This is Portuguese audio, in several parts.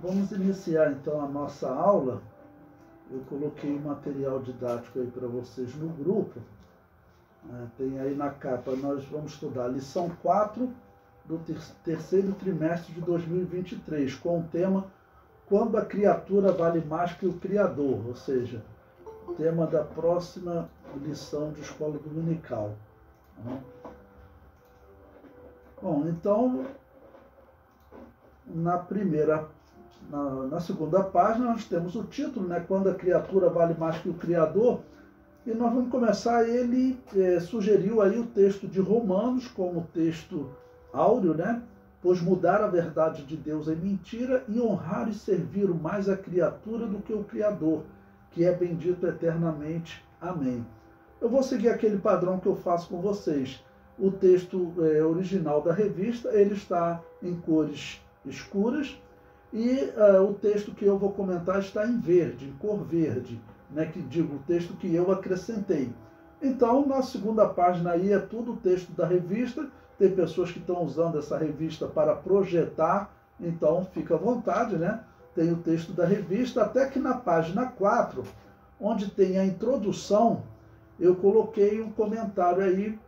Vamos iniciar então a nossa aula. Eu coloquei um material didático aí para vocês no grupo. Tem aí na capa, nós vamos estudar a lição 4 do terceiro trimestre de 2023, com o tema Quando a criatura vale mais que o Criador, ou seja, o tema da próxima lição de escola dominical. Bom, então, na segunda página nós temos o título, né? Quando a criatura vale mais que o Criador. E nós vamos começar, ele sugeriu aí o texto de Romanos como texto áureo, né? Pois mudar a verdade de Deus é mentira e honrar e servir mais a criatura do que o Criador, que é bendito eternamente. Amém. Eu vou seguir aquele padrão que eu faço com vocês. O texto original da revista, ele está em cores escuras e o texto que eu vou comentar está em verde, em cor verde, né, que digo, o texto que eu acrescentei. Então, na segunda página aí é tudo o texto da revista. Tem pessoas que estão usando essa revista para projetar, então fica à vontade, né? Tem o texto da revista, até que na página 4, onde tem a introdução, eu coloquei um comentário aí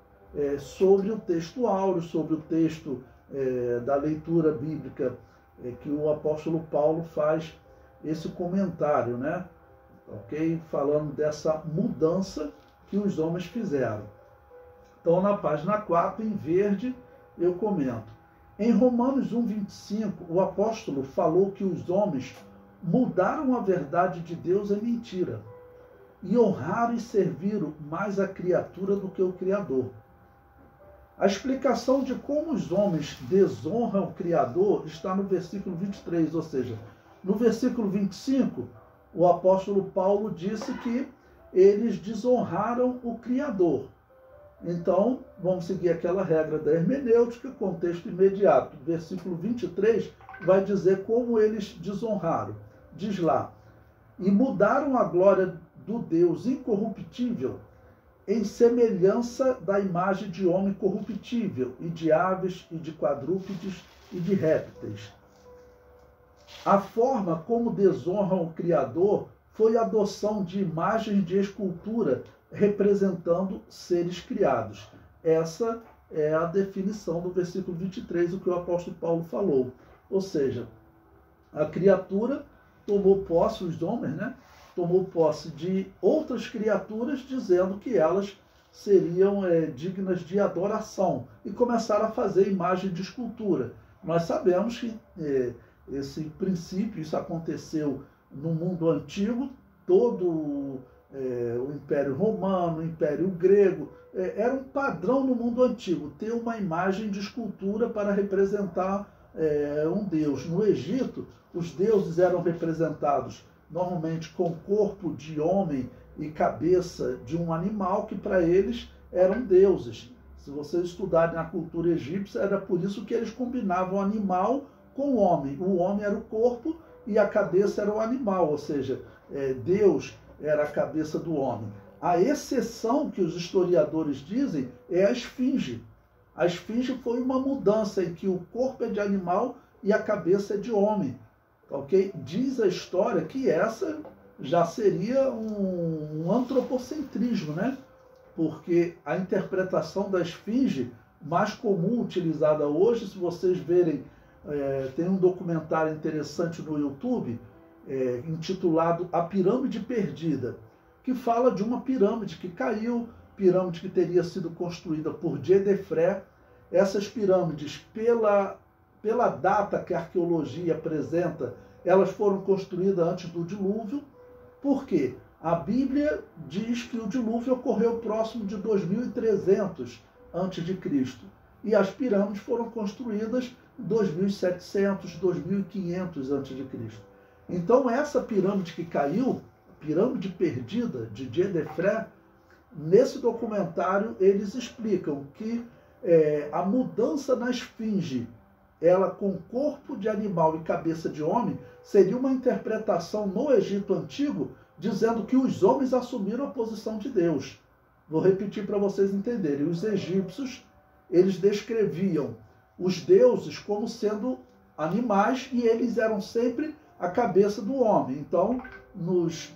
sobre o texto áureo, sobre o texto da leitura bíblica, que o apóstolo Paulo faz esse comentário, né? Ok? Falando dessa mudança que os homens fizeram. Então, na página 4, em verde, eu comento. Em Romanos 1,25, o apóstolo falou que os homens mudaram a verdade de Deus em mentira e honraram e serviram mais a criatura do que o Criador. A explicação de como os homens desonram o Criador está no versículo 23, ou seja, no versículo 25, o apóstolo Paulo disse que eles desonraram o Criador. Então, vamos seguir aquela regra da hermenêutica, contexto imediato. Versículo 23 vai dizer como eles desonraram. Diz lá, e mudaram a glória do Deus incorruptível em semelhança da imagem de homem corruptível, e de aves, e de quadrúpedes, e de répteis. A forma como desonram o Criador foi a adoção de imagens de escultura representando seres criados. Essa é a definição do versículo 23, o que o apóstolo Paulo falou. Ou seja, a criatura tomou posse, os homens, né? Tomou posse de outras criaturas, dizendo que elas seriam dignas de adoração, e começaram a fazer imagem de escultura. Nós sabemos que esse princípio, isso aconteceu no mundo antigo, todo o Império Romano, o Império Grego, era um padrão no mundo antigo, ter uma imagem de escultura para representar um deus. No Egito, os deuses eram representados normalmente com corpo de homem e cabeça de um animal, que para eles eram deuses. Se vocês estudarem a cultura egípcia, era por isso que eles combinavam o animal com o homem. O homem era o corpo e a cabeça era o animal, ou seja, Deus era a cabeça do homem. A exceção que os historiadores dizem é a esfinge. A esfinge foi uma mudança em que o corpo é de animal e a cabeça é de homem. Okay? Diz a história que essa já seria um antropocentrismo, né? Porque a interpretação da esfinge mais comum utilizada hoje, se vocês verem, tem um documentário interessante no YouTube, intitulado A Pirâmide Perdida, que fala de uma pirâmide que caiu, pirâmide que teria sido construída por Djedefre. Essas pirâmides, pela data que a arqueologia apresenta, elas foram construídas antes do dilúvio. Por quê? A Bíblia diz que o dilúvio ocorreu próximo de 2300 a.C. e as pirâmides foram construídas em 2700, 2500 a.C. Então essa pirâmide que caiu, pirâmide perdida de Djedefre, nesse documentário eles explicam que a mudança na esfinge, ela com corpo de animal e cabeça de homem, seria uma interpretação no Egito Antigo, dizendo que os homens assumiram a posição de Deus. Vou repetir para vocês entenderem. Os egípcios, eles descreviam os deuses como sendo animais e eles eram sempre a cabeça do homem. Então, nos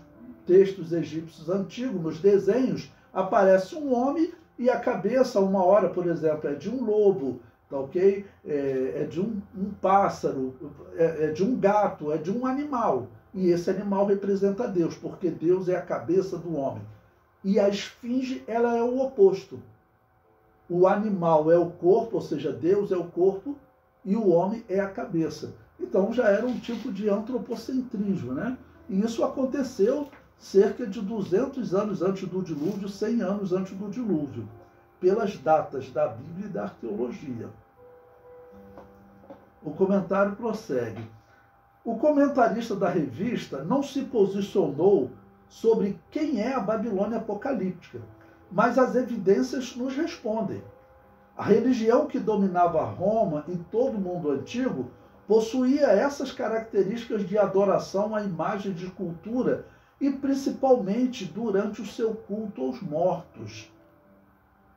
textos egípcios antigos, nos desenhos, aparece um homem e a cabeça, uma hora, por exemplo, é de um lobo, tá ok? É de um pássaro, é de um gato, é de um animal. E esse animal representa Deus, porque Deus é a cabeça do homem. E a esfinge, ela é o oposto. O animal é o corpo, ou seja, Deus é o corpo, e o homem é a cabeça. Então já era um tipo de antropocentrismo, né? E isso aconteceu cerca de 200 anos antes do dilúvio, 100 anos antes do dilúvio, pelas datas da Bíblia e da arqueologia. O comentário prossegue. O comentarista da revista não se posicionou sobre quem é a Babilônia apocalíptica, mas as evidências nos respondem. A religião que dominava Roma e todo o mundo antigo possuía essas características de adoração à imagem de cultura e principalmente durante o seu culto aos mortos.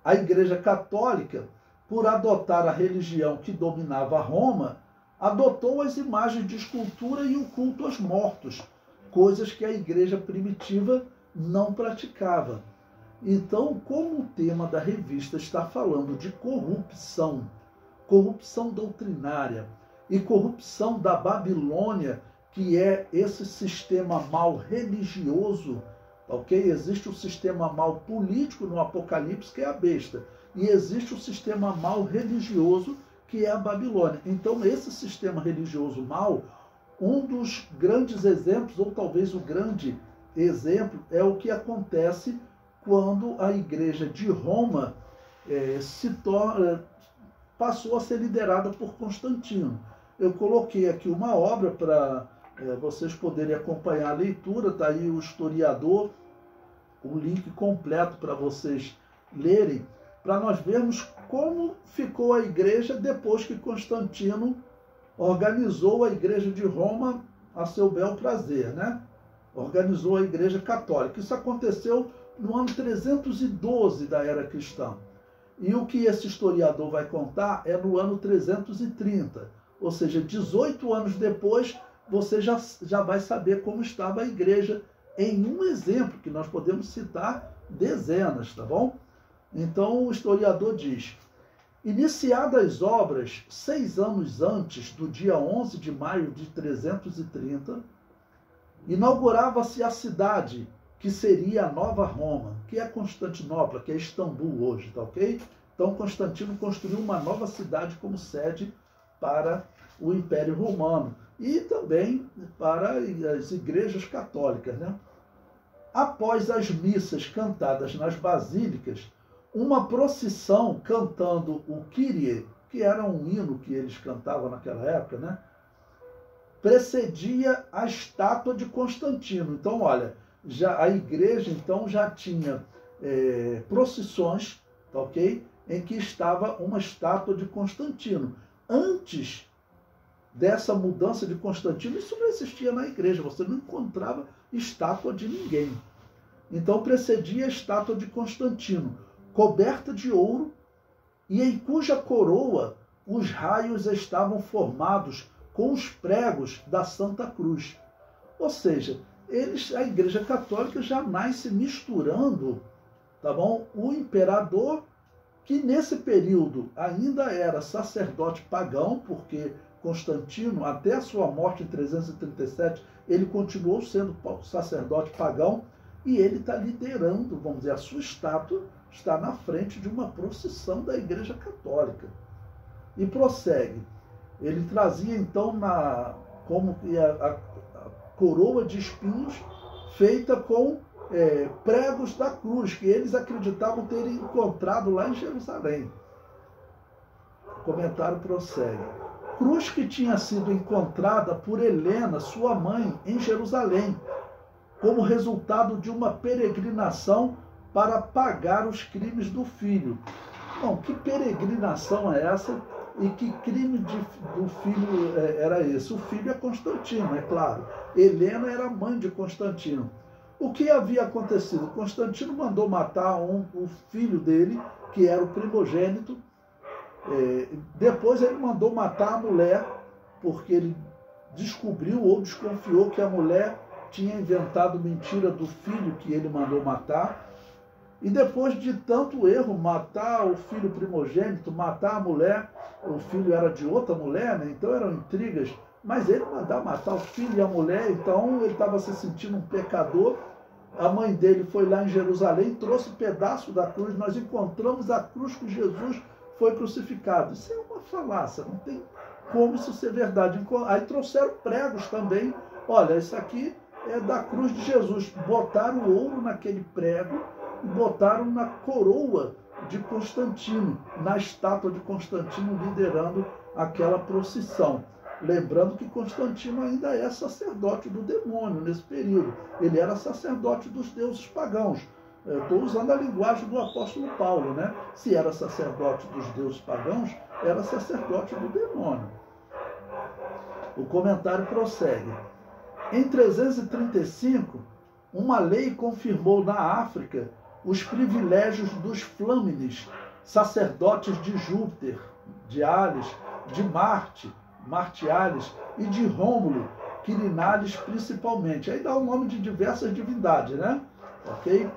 A Igreja Católica, por adotar a religião que dominava Roma, adotou as imagens de escultura e o culto aos mortos, coisas que a Igreja primitiva não praticava. Então, como o tema da revista está falando de corrupção doutrinária e corrupção da Babilônia, que é esse sistema mal religioso, ok? Existe o sistema mal político no Apocalipse, que é a besta, e existe o sistema mal religioso, que é a Babilônia. Então, esse sistema religioso mal, um dos grandes exemplos, ou talvez o grande exemplo, é o que acontece quando a Igreja de Roma passou a ser liderada por Constantino. Eu coloquei aqui uma obra para vocês poderem acompanhar a leitura, está aí o historiador, o link completo para vocês lerem, para nós vermos como ficou a igreja depois que Constantino organizou a Igreja de Roma a seu bel prazer, né? Organizou a Igreja Católica. Isso aconteceu no ano 312 da era cristã. E o que esse historiador vai contar é no ano 330. Ou seja, 18 anos depois, você já vai saber como estava a igreja em um exemplo, que nós podemos citar dezenas, tá bom? Então, o historiador diz: iniciadas as obras 6 anos antes do dia 11 de maio de 330, inaugurava-se a cidade que seria a Nova Roma, que é Constantinopla, que é Istambul hoje, tá ok? Então, Constantino construiu uma nova cidade como sede para o Império Romano e também para as igrejas católicas, né? Após as missas cantadas nas basílicas, uma procissão cantando o Kyrie, que era um hino que eles cantavam naquela época, né? Precedia a estátua de Constantino. Então, olha, a igreja então já tinha procissões, tá ok? Em que estava uma estátua de Constantino. Antes dessa mudança de Constantino, isso não existia na igreja, você não encontrava estátua de ninguém. Então precedia a estátua de Constantino, coberta de ouro, e em cuja coroa os raios estavam formados com os pregos da Santa Cruz. Ou seja, a Igreja Católica já nasce misturando, tá bom, o imperador, que nesse período ainda era sacerdote pagão, porque Constantino, até a sua morte em 337, ele continuou sendo sacerdote pagão, e ele está liderando, vamos dizer, a sua estátua está na frente de uma procissão da Igreja Católica. E prossegue. Ele trazia então como a coroa de espinhos feita com pregos da cruz, que eles acreditavam terem encontrado lá em Jerusalém. O comentário prossegue. Cruz que tinha sido encontrada por Helena, sua mãe, em Jerusalém, como resultado de uma peregrinação para pagar os crimes do filho. Bom, que peregrinação é essa e que crime do filho era esse? O filho é Constantino, é claro. Helena era mãe de Constantino. O que havia acontecido? Constantino mandou matar o filho dele, que era o primogênito. Depois ele mandou matar a mulher porque ele descobriu ou desconfiou que a mulher tinha inventado mentira do filho que ele mandou matar. E depois de tanto erro, matar o filho primogênito, matar a mulher, o filho era de outra mulher, né? Então eram intrigas, mas ele mandar matar o filho e a mulher, então ele estava se sentindo um pecador. A mãe dele foi lá em Jerusalém, trouxe pedaço da cruz, nós encontramos a cruz que Jesus foi crucificado. Isso é uma falácia, não tem como isso ser verdade. Aí trouxeram pregos também, olha, isso aqui é da cruz de Jesus. Botaram ouro naquele prego e botaram na coroa de Constantino, na estátua de Constantino liderando aquela procissão. Lembrando que Constantino ainda é sacerdote do demônio nesse período. Ele era sacerdote dos deuses pagãos. Estou usando a linguagem do apóstolo Paulo, né? Se era sacerdote dos deuses pagãos, era sacerdote do demônio. O comentário prossegue. Em 335, uma lei confirmou na África os privilégios dos Flâmines, sacerdotes de Júpiter, de Ares, de Marte, Martiales e de Rômulo, Quirinales principalmente. Aí dá o nome de diversas divindades, né? Ok?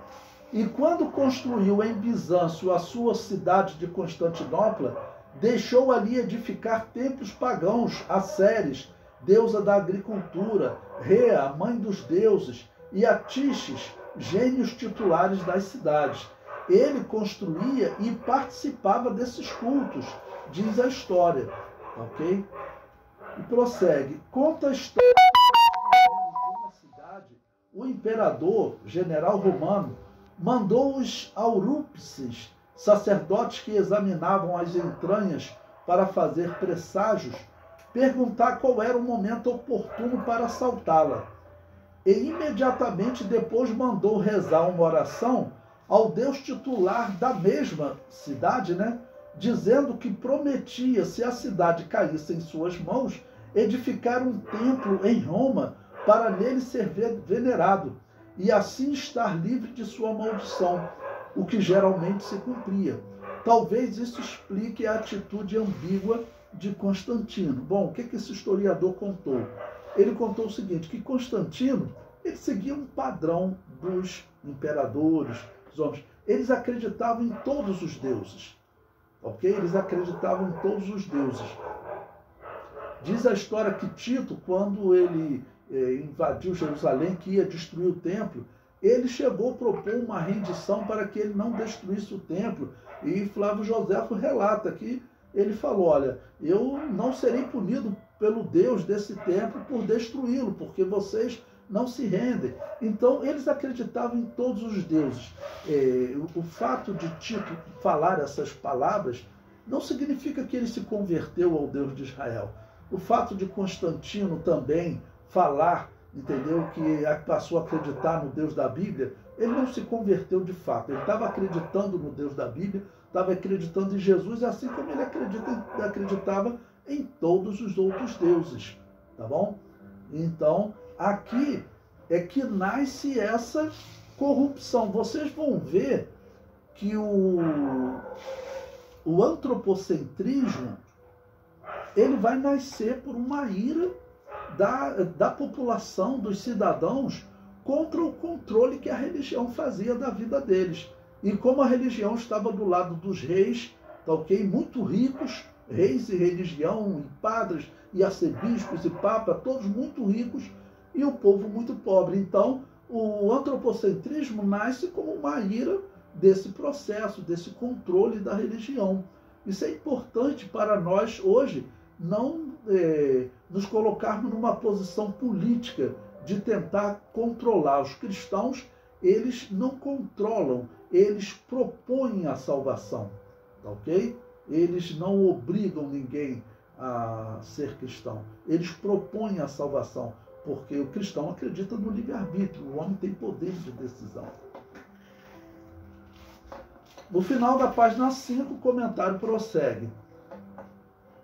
E quando construiu em Bizâncio a sua cidade de Constantinopla, deixou ali edificar templos pagãos a Ceres, deusa da agricultura, Rea, mãe dos deuses, e a Tiches, gênios titulares das cidades. Ele construía e participava desses cultos, diz a história. Ok? E prossegue. Conta a história de uma cidade, o imperador, general romano, mandou os aurúpices, sacerdotes que examinavam as entranhas para fazer presságios, perguntar qual era o momento oportuno para assaltá-la. E imediatamente depois mandou rezar uma oração ao Deus titular da mesma cidade, né? Dizendo que prometia, se a cidade caísse em suas mãos, edificar um templo em Roma para nele ser venerado, e assim estar livre de sua maldição, o que geralmente se cumpria. Talvez isso explique a atitude ambígua de Constantino. Bom, o que esse historiador contou? Ele contou o seguinte, que Constantino, ele seguia um padrão dos imperadores, dos homens. Eles acreditavam em todos os deuses. Ok? Eles acreditavam em todos os deuses. Diz a história que Tito, quando ele invadiu Jerusalém, que ia destruir o templo, ele chegou a propor uma rendição para que ele não destruísse o templo. E Flávio Joséfo relata que ele falou, olha, eu não serei punido pelo Deus desse templo por destruí-lo, porque vocês não se rendem. Então, eles acreditavam em todos os deuses. O fato de Tito falar essas palavras não significa que ele se converteu ao Deus de Israel. O fato de Constantino também falar, entendeu, que passou a acreditar no Deus da Bíblia, ele não se converteu de fato. Ele estava acreditando no Deus da Bíblia, estava acreditando em Jesus, assim como ele acreditava em todos os outros deuses. Tá bom? Então, aqui é que nasce essa corrupção. Vocês vão ver que o antropocentrismo ele vai nascer por uma ira da população, dos cidadãos, contra o controle que a religião fazia da vida deles. E como a religião estava do lado dos reis, tá ok? Muito ricos, reis e religião, e padres, e arcebispos, e papa, todos muito ricos, e o povo muito pobre. Então, o antropocentrismo nasce como uma ira desse processo, desse controle da religião. Isso é importante para nós hoje, não nos colocarmos numa posição política de tentar controlar. Os cristãos, eles não controlam, eles propõem a salvação, tá ok? Eles não obrigam ninguém a ser cristão, eles propõem a salvação, porque o cristão acredita no livre-arbítrio, o homem tem poder de decisão. No final da página 5, o comentário prossegue.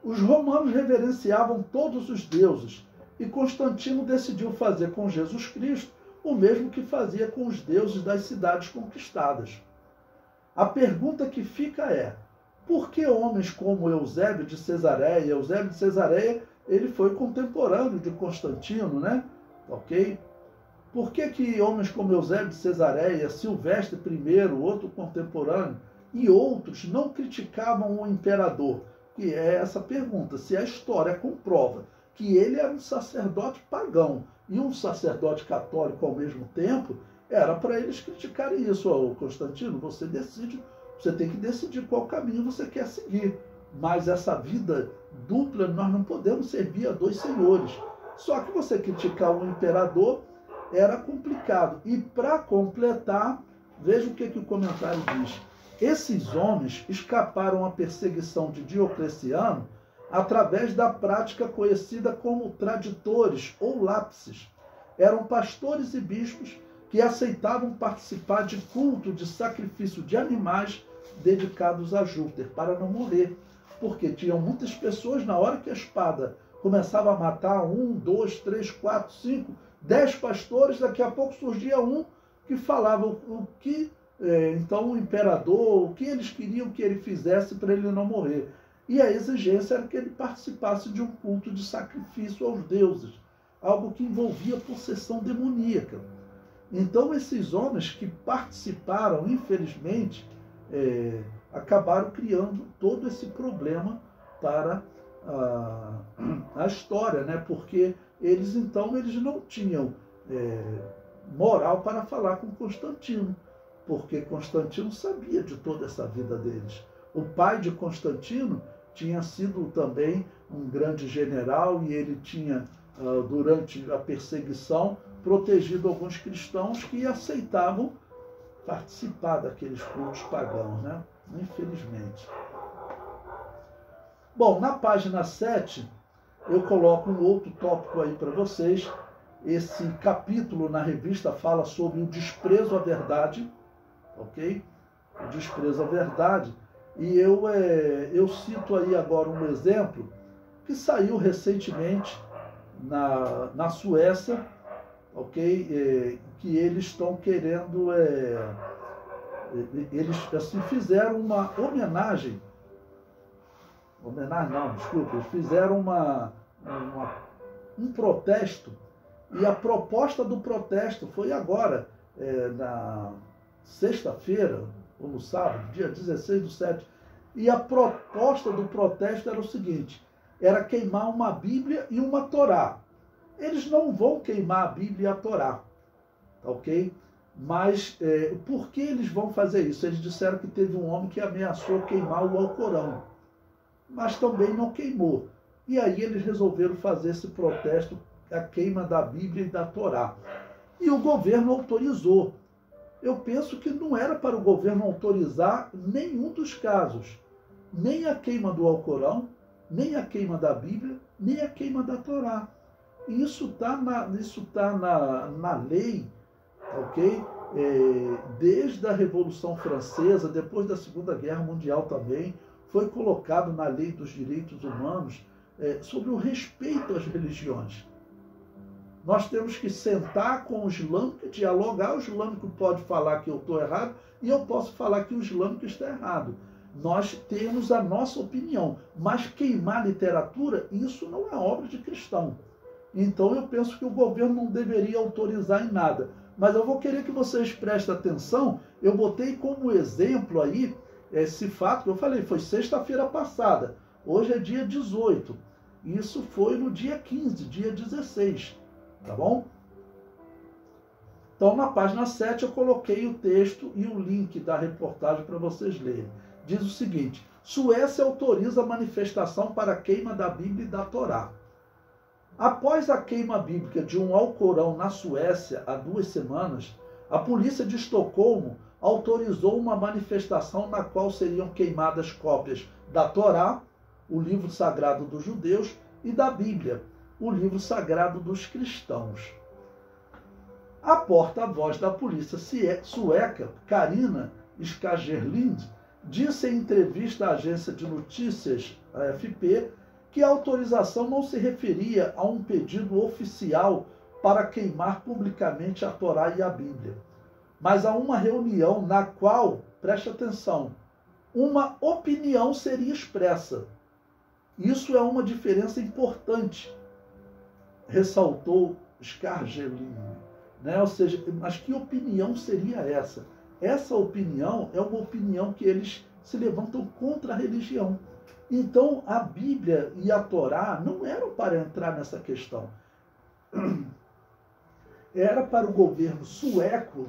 Os romanos reverenciavam todos os deuses e Constantino decidiu fazer com Jesus Cristo o mesmo que fazia com os deuses das cidades conquistadas. A pergunta que fica é, por que homens como Eusébio de Cesareia ele foi contemporâneo de Constantino, né? Ok? Por que homens como Eusébio de Cesareia, Silvestre I, outro contemporâneo, e outros não criticavam o imperador? Que é essa pergunta, se a história comprova que ele era um sacerdote pagão e um sacerdote católico ao mesmo tempo, era para eles criticarem isso. Ô, Constantino, você decide, você tem que decidir qual caminho você quer seguir. Mas essa vida dupla, nós não podemos servir a dois senhores. Só que você criticar o imperador era complicado. E para completar, veja o que o comentário diz. Esses homens escaparam à perseguição de Diocleciano através da prática conhecida como traditores ou lápices. Eram pastores e bispos que aceitavam participar de culto de sacrifício de animais dedicados a Júpiter, para não morrer. Porque tinham muitas pessoas, na hora que a espada começava a matar 1, 2, 3, 4, 5, 10 pastores, daqui a pouco surgia um que falava o que, então, o imperador, o que eles queriam que ele fizesse para ele não morrer. E a exigência era que ele participasse de um culto de sacrifício aos deuses, algo que envolvia possessão demoníaca. Então, esses homens que participaram, infelizmente, acabaram criando todo esse problema para a história, né? Porque eles não tinham moral para falar com Constantino, porque Constantino sabia de toda essa vida deles. O pai de Constantino tinha sido também um grande general e ele tinha, durante a perseguição, protegido alguns cristãos que aceitavam participar daqueles cultos pagãos, né? Infelizmente. Bom, na página 7, eu coloco um outro tópico aí para vocês. Esse capítulo na revista fala sobre o desprezo à verdade, ok? O desprezo à verdade. E eu cito aí agora um exemplo que saiu recentemente na Suécia, ok? Que eles estão querendo, eles assim, fizeram uma homenagem, eles fizeram um protesto, e a proposta do protesto foi agora, na sexta-feira, ou no sábado, dia 16/7, e a proposta do protesto era o seguinte, era queimar uma Bíblia e uma Torá. Eles não vão queimar a Bíblia e a Torá, ok? Mas por que eles vão fazer isso? Eles disseram que teve um homem que ameaçou queimar o Alcorão, mas também não queimou. E aí eles resolveram fazer esse protesto, a queima da Bíblia e da Torá. E o governo autorizou. Eu penso que não era para o governo autorizar nenhum dos casos. Nem a queima do Alcorão, nem a queima da Bíblia, nem a queima da Torá. E isso está na lei, ok? Desde a Revolução Francesa, depois da Segunda Guerra Mundial também, foi colocado na lei dos direitos humanos sobre o respeito às religiões. Nós temos que sentar com o islâmico, dialogar. O islâmico pode falar que eu estou errado e eu posso falar que o islâmico está errado. Nós temos a nossa opinião, mas queimar literatura, isso não é obra de cristão. Então eu penso que o governo não deveria autorizar em nada. Mas eu vou querer que vocês prestem atenção, eu botei como exemplo aí esse fato que eu falei, foi sexta-feira passada, hoje é dia 18, isso foi no dia 15, dia 16, tá bom? Então na página 7 eu coloquei o texto e o link da reportagem para vocês lerem. Diz o seguinte, Suécia autoriza a manifestação para a queima da Bíblia e da Torá. Após a queima bíblica de um Alcorão na Suécia há 2 semanas, a polícia de Estocolmo autorizou uma manifestação na qual seriam queimadas cópias da Torá, o livro sagrado dos judeus, e da Bíblia, o livro sagrado dos cristãos. A porta-voz da polícia sueca, Carina Skagerlind, disse em entrevista à agência de notícias, a AFP, que a autorização não se referia a um pedido oficial para queimar publicamente a Torá e a Bíblia, mas a uma reunião na qual, preste atenção, uma opinião seria expressa. Isso é uma diferença importante, ressaltou Scargelini, né? Ou seja, mas que opinião seria essa? Essa opinião é uma opinião que eles se levantam contra a religião. Então, a Bíblia e a Torá não eram para entrar nessa questão. Era para o governo sueco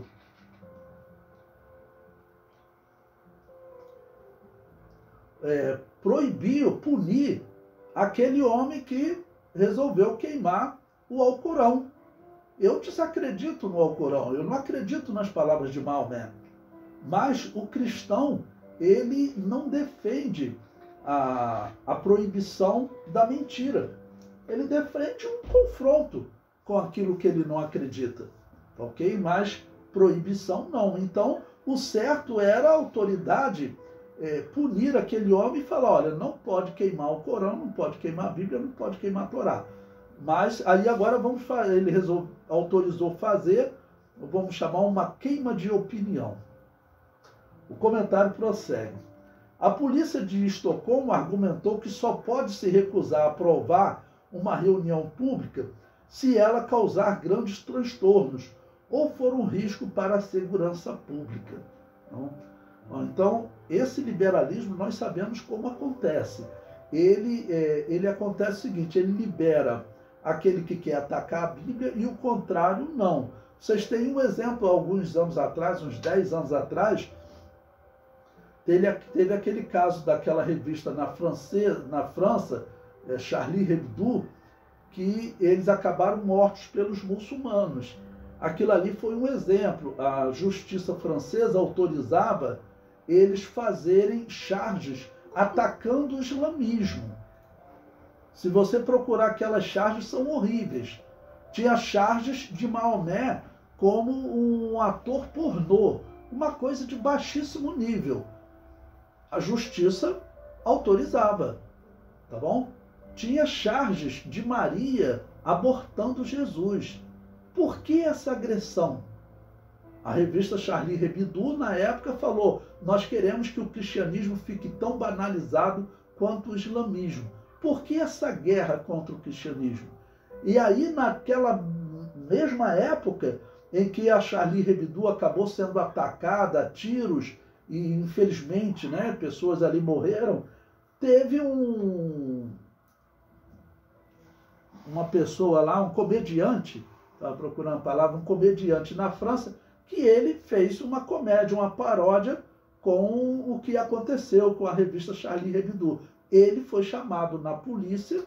proibir, punir aquele homem que resolveu queimar o Alcorão. Eu desacredito no Alcorão, eu não acredito nas palavras de Maomé. Mas o cristão, ele não defende a proibição da mentira. Ele defende um confronto com aquilo que ele não acredita. Ok? Mas proibição não. Então, o certo era a autoridade punir aquele homem e falar, olha, não pode queimar o Corão, não pode queimar a Bíblia, não pode queimar a Torá. Mas aí agora vamos fazer, ele autorizou fazer, vamos chamar uma queima de opinião. O comentário prossegue. A polícia de Estocolmo argumentou que só pode se recusar a aprovar uma reunião pública se ela causar grandes transtornos ou for um risco para a segurança pública. Então, esse liberalismo nós sabemos como acontece. Ele acontece o seguinte, ele libera aquele que quer atacar a Bíblia e o contrário não. Vocês têm um exemplo, alguns anos atrás, uns 10 anos atrás, teve aquele caso daquela revista na França, Charlie Hebdo, que eles acabaram mortos pelos muçulmanos. Aquilo ali foi um exemplo. A justiça francesa autorizava eles fazerem charges atacando o islamismo. Se você procurar aquelas charges, são horríveis. Tinha charges de Maomé como um ator pornô, uma coisa de baixíssimo nível. A justiça autorizava, tá bom? Tinha charges de Maria abortando Jesus. Por que essa agressão? A revista Charlie Hebdo, na época, falou, nós queremos que o cristianismo fique tão banalizado quanto o islamismo. Por que essa guerra contra o cristianismo? E aí, naquela mesma época em que a Charlie Hebdo acabou sendo atacada a tiros, e infelizmente, né, pessoas ali morreram, teve uma pessoa lá, um comediante, estava procurando a palavra, um comediante na França, que ele fez uma comédia, uma paródia com o que aconteceu com a revista Charlie Hebdo. Ele foi chamado na polícia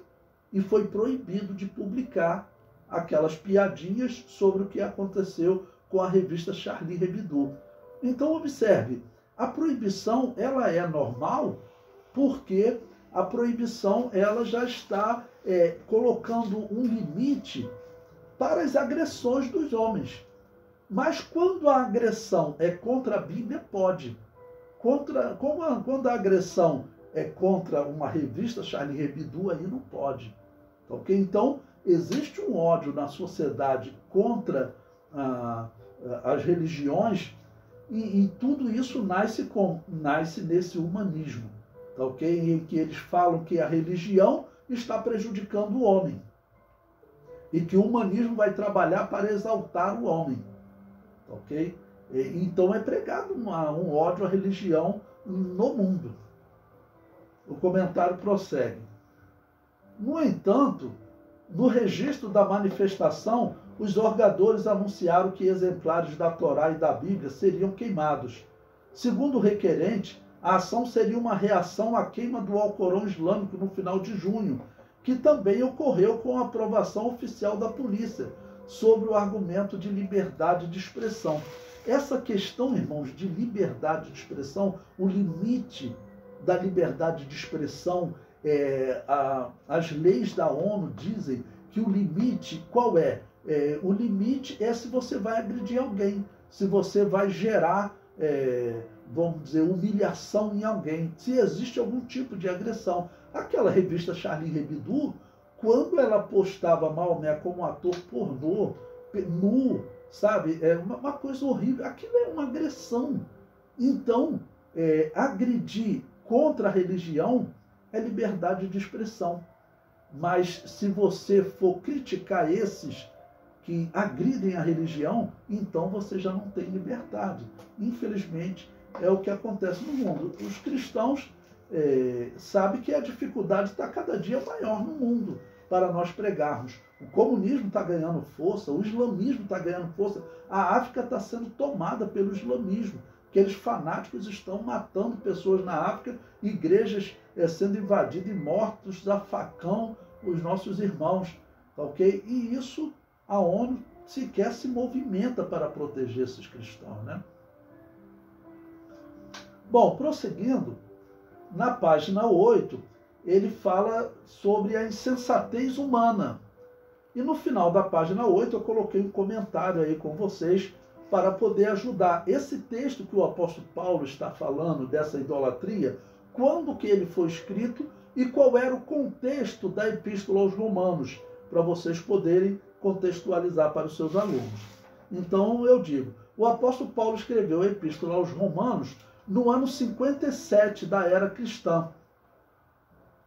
e foi proibido de publicar aquelas piadinhas sobre o que aconteceu com a revista Charlie Hebdo. Então, observe, a proibição ela é normal porque a proibição ela já está colocando um limite para as agressões dos homens. Mas quando a agressão é contra a Bíblia, pode. Quando a agressão é contra uma revista Charlie Hebdo, aí não pode. Okay? Então, existe um ódio na sociedade contra as religiões e tudo isso nasce nesse humanismo. Tá, okay? Em que eles falam que a religião está prejudicando o homem e que o humanismo vai trabalhar para exaltar o homem. Tá, okay? Então é pregado um ódio à religião no mundo. O comentário prossegue. No entanto, no registro da manifestação, os orgadores anunciaram que exemplares da Torá e da Bíblia seriam queimados. Segundo o requerente, a ação seria uma reação à queima do Alcorão Islâmico no final de junho, que também ocorreu com a aprovação oficial da polícia, sobre o argumento de liberdade de expressão. Essa questão, irmãos, de liberdade de expressão, o limite da liberdade de expressão, as leis da ONU dizem que o limite, qual é? O limite é se você vai agredir alguém, se você vai gerar, vamos dizer, humilhação em alguém, se existe algum tipo de agressão. Aquela revista Charlie Hebdo, quando ela postava Maomé como ator pornô, nu, sabe? É uma coisa horrível. Aquilo é uma agressão. Então, agredir contra a religião é liberdade de expressão. Mas se você for criticar esses que agridem a religião, então você já não tem liberdade. Infelizmente, é o que acontece no mundo. Os cristãos sabem que a dificuldade está cada dia maior no mundo para nós pregarmos. O comunismo está ganhando força, o islamismo está ganhando força, a África está sendo tomada pelo islamismo. Aqueles fanáticos estão matando pessoas na África, igrejas sendo invadidas e mortos a facão os nossos irmãos, tá ok? E isso a ONU sequer se movimenta para proteger esses cristãos, né? Bom, prosseguindo, na página 8, ele fala sobre a insensatez humana. E no final da página 8 eu coloquei um comentário aí com vocês para poder ajudar. Esse texto que o apóstolo Paulo está falando dessa idolatria, quando que ele foi escrito e qual era o contexto da epístola aos Romanos, para vocês poderem contextualizar para os seus alunos. Então eu digo, o apóstolo Paulo escreveu a epístola aos Romanos no ano 57 da era cristã.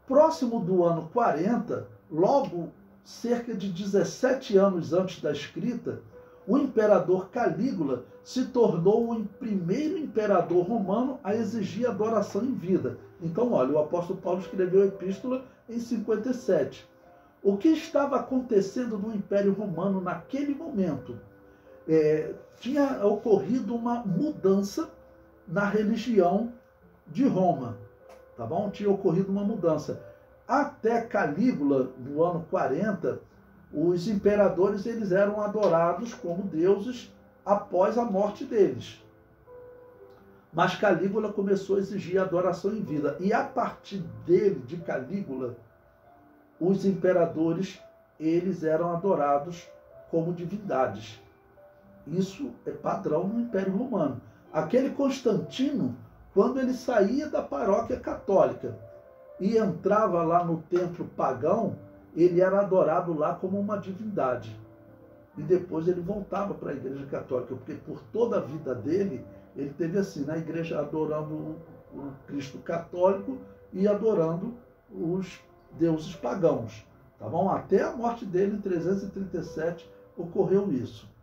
Próximo do ano 40, logo cerca de 17 anos antes da escrita, o imperador Calígula se tornou o primeiro imperador romano a exigir adoração em vida. Então, olha, o apóstolo Paulo escreveu a epístola em 57. O que estava acontecendo no Império Romano naquele momento? Tinha ocorrido uma mudança na religião de Roma, tá bom? Tinha ocorrido uma mudança. Até Calígula, no ano 40, os imperadores eles eram adorados como deuses após a morte deles. Mas Calígula começou a exigir adoração em vida. E a partir dele, de Calígula, os imperadores eles eram adorados como divindades. Isso é padrão no Império Romano. Aquele Constantino, quando ele saía da paróquia católica e entrava lá no templo pagão, ele era adorado lá como uma divindade. E depois ele voltava para a igreja católica, porque por toda a vida dele, ele teve assim, na igreja adorando o Cristo católico e adorando os deuses pagãos. Tá bom? Até a morte dele, em 337, ocorreu isso.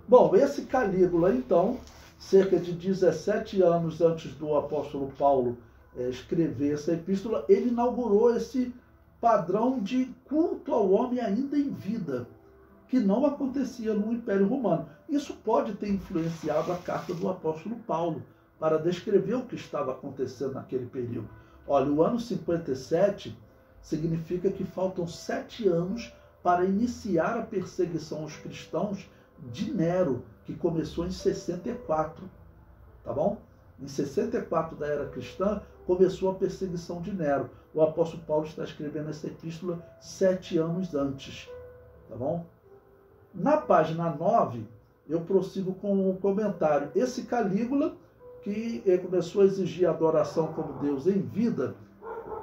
Bom, esse Calígula, então, cerca de 17 anos antes do apóstolo Paulo escrever essa epístola, ele inaugurou esse padrão de culto ao homem ainda em vida, que não acontecia no Império Romano. Isso pode ter influenciado a carta do apóstolo Paulo para descrever o que estava acontecendo naquele período. Olha, o ano 57 significa que faltam 7 anos para iniciar a perseguição aos cristãos de Nero, que começou em 64, tá bom? Em 64 da era cristã, começou a perseguição de Nero. O apóstolo Paulo está escrevendo essa epístola 7 anos antes, tá bom? Na página 9, eu prossigo com um comentário. Esse Calígula, que começou a exigir adoração como Deus em vida,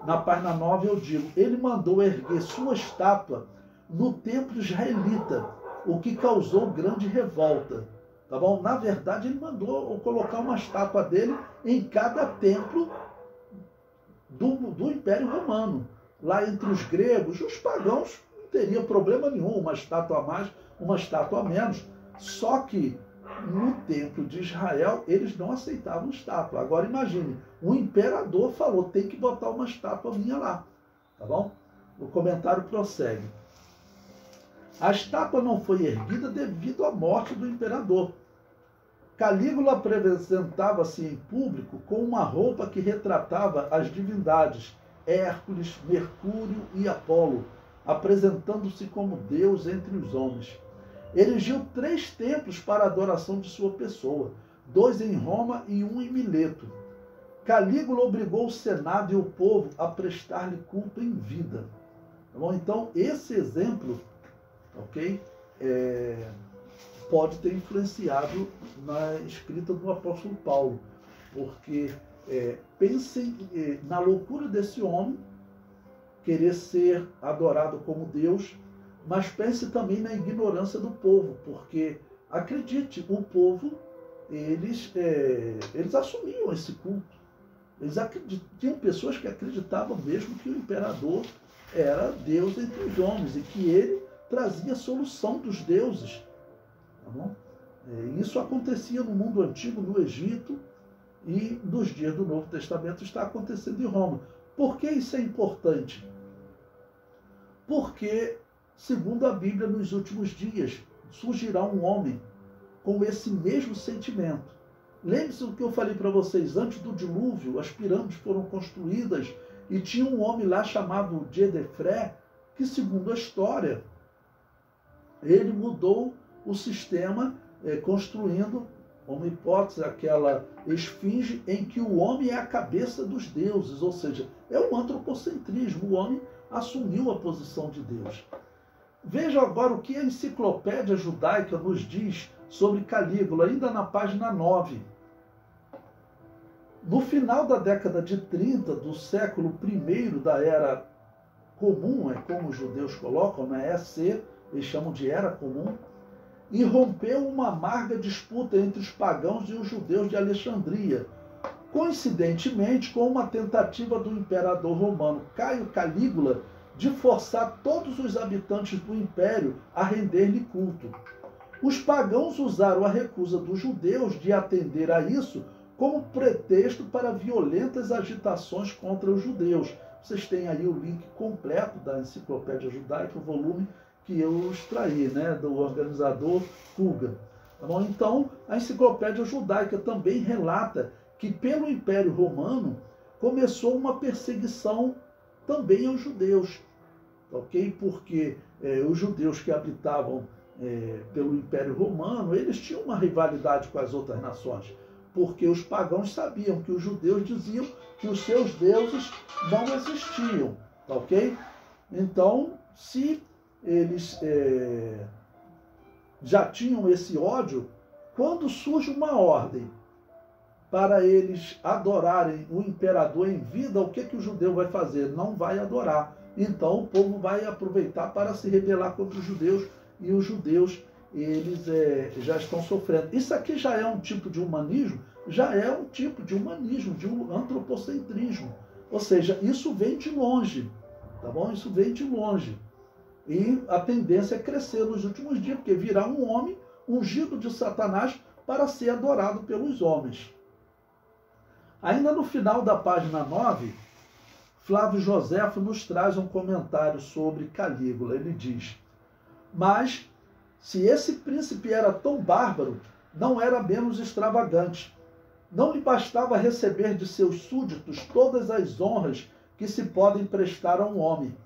na página 9 eu digo, ele mandou erguer sua estátua no templo israelita, o que causou grande revolta. Tá bom? Na verdade, ele mandou colocar uma estátua dele em cada templo do Império Romano. Lá entre os gregos, os pagãos não teria problema nenhum, uma estátua a mais, uma estátua a menos. Só que no templo de Israel, eles não aceitavam estátua. Agora imagine, o imperador falou, tem que botar uma estátua minha lá. Tá bom? O comentário prossegue. A estátua não foi erguida devido à morte do imperador. Calígula apresentava-se em público com uma roupa que retratava as divindades Hércules, Mercúrio e Apolo, apresentando-se como Deus entre os homens. Erigiu 3 templos para a adoração de sua pessoa, 2 em Roma e 1 em Mileto. Calígula obrigou o Senado e o povo a prestar-lhe culto em vida. Tá bom? Então, esse exemplo, ok? Pode ter influenciado na escrita do apóstolo Paulo, porque pensem na loucura desse homem, querer ser adorado como Deus, mas pense também na ignorância do povo, porque, acredite, o povo, eles assumiam esse culto. Tinham pessoas que acreditavam mesmo que o imperador era Deus entre os homens e que ele trazia a solução dos deuses. Tá bom? Isso acontecia no mundo antigo, no Egito, e nos dias do Novo Testamento está acontecendo em Roma. Por que isso é importante? Porque, segundo a Bíblia, nos últimos dias surgirá um homem com esse mesmo sentimento. Lembre-se do que eu falei para vocês, antes do dilúvio, as pirâmides foram construídas e tinha um homem lá chamado Djedefre, que, segundo a história, ele mudou o sistema construindo uma hipótese, aquela esfinge em que o homem é a cabeça dos deuses, ou seja, é um antropocentrismo, o homem assumiu a posição de Deus. Veja agora o que a enciclopédia judaica nos diz sobre Calígula, ainda na página 9. No final da década de 30 do século I da Era Comum, é como os judeus colocam, né? EC, eles chamam de Era Comum, irrompeu uma amarga disputa entre os pagãos e os judeus de Alexandria, coincidentemente com uma tentativa do imperador romano Caio Calígula de forçar todos os habitantes do império a render-lhe culto. Os pagãos usaram a recusa dos judeus de atender a isso como pretexto para violentas agitações contra os judeus. Vocês têm aí o link completo da Enciclopédia Judaica, o volume que eu extraí, né, do organizador Kugan. Tá bom? Então, a Enciclopédia Judaica também relata que pelo Império Romano começou uma perseguição também aos judeus, ok? Porque os judeus que habitavam pelo Império Romano, eles tinham uma rivalidade com as outras nações, porque os pagãos sabiam que os judeus diziam que os seus deuses não existiam, ok? Então, se eles já tinham esse ódio, quando surge uma ordem para eles adorarem o imperador em vida, o que o judeu vai fazer? Não vai adorar. Então o povo vai aproveitar para se rebelar contra os judeus, e os judeus eles já estão sofrendo. Isso aqui já é um tipo de humanismo, já é um tipo de humanismo, de um antropocentrismo. Ou seja, isso vem de longe, tá bom? Isso vem de longe. E a tendência é crescer nos últimos dias, porque virá um homem ungido de Satanás para ser adorado pelos homens. Ainda no final da página 9, Flávio Joséfo nos traz um comentário sobre Calígula. Ele diz: mas, se esse príncipe era tão bárbaro, não era menos extravagante. Não lhe bastava receber de seus súditos todas as honras que se podem prestar a um homem.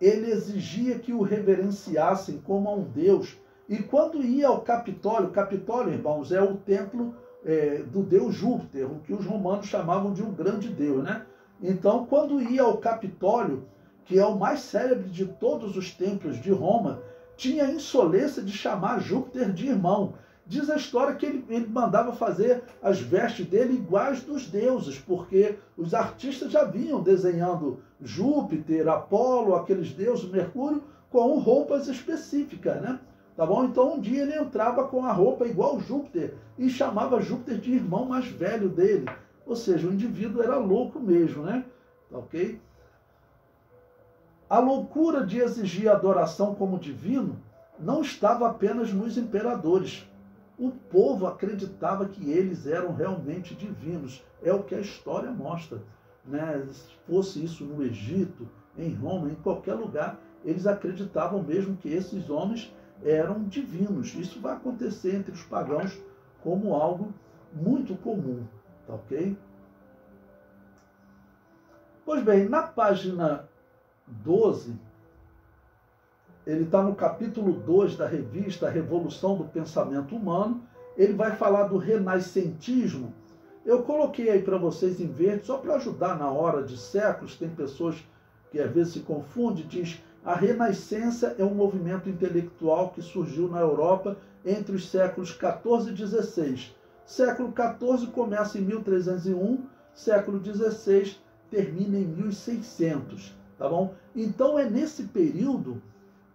Ele exigia que o reverenciassem como a um deus, e quando ia ao Capitólio, Capitólio, irmãos, é o templo do deus Júpiter, o que os romanos chamavam de um grande deus, né? Então, quando ia ao Capitólio, que é o mais célebre de todos os templos de Roma, tinha a insolência de chamar Júpiter de irmão. Diz a história que ele mandava fazer as vestes dele iguais dos deuses, porque os artistas já vinham desenhando Júpiter, Apolo, aqueles deuses, Mercúrio, com roupas específicas, né? Tá bom? Então um dia ele entrava com a roupa igual Júpiter e chamava Júpiter de irmão mais velho dele. Ou seja, o indivíduo era louco mesmo, né? Tá ok? A loucura de exigir adoração como divino não estava apenas nos imperadores. O povo acreditava que eles eram realmente divinos. É o que a história mostra, né? Se fosse isso no Egito, em Roma, em qualquer lugar, eles acreditavam mesmo que esses homens eram divinos. Isso vai acontecer entre os pagãos como algo muito comum, tá ok? Pois bem, na página 12, ele está no capítulo 2 da revista Revolução do Pensamento Humano, ele vai falar do renascentismo. Eu coloquei aí para vocês em verde, só para ajudar na hora de séculos. Tem pessoas que às vezes se confundem, diz: a Renascença é um movimento intelectual que surgiu na Europa entre os séculos 14 e 16. Século 14 começa em 1301, século 16 termina em 1600, tá bom? Então é nesse período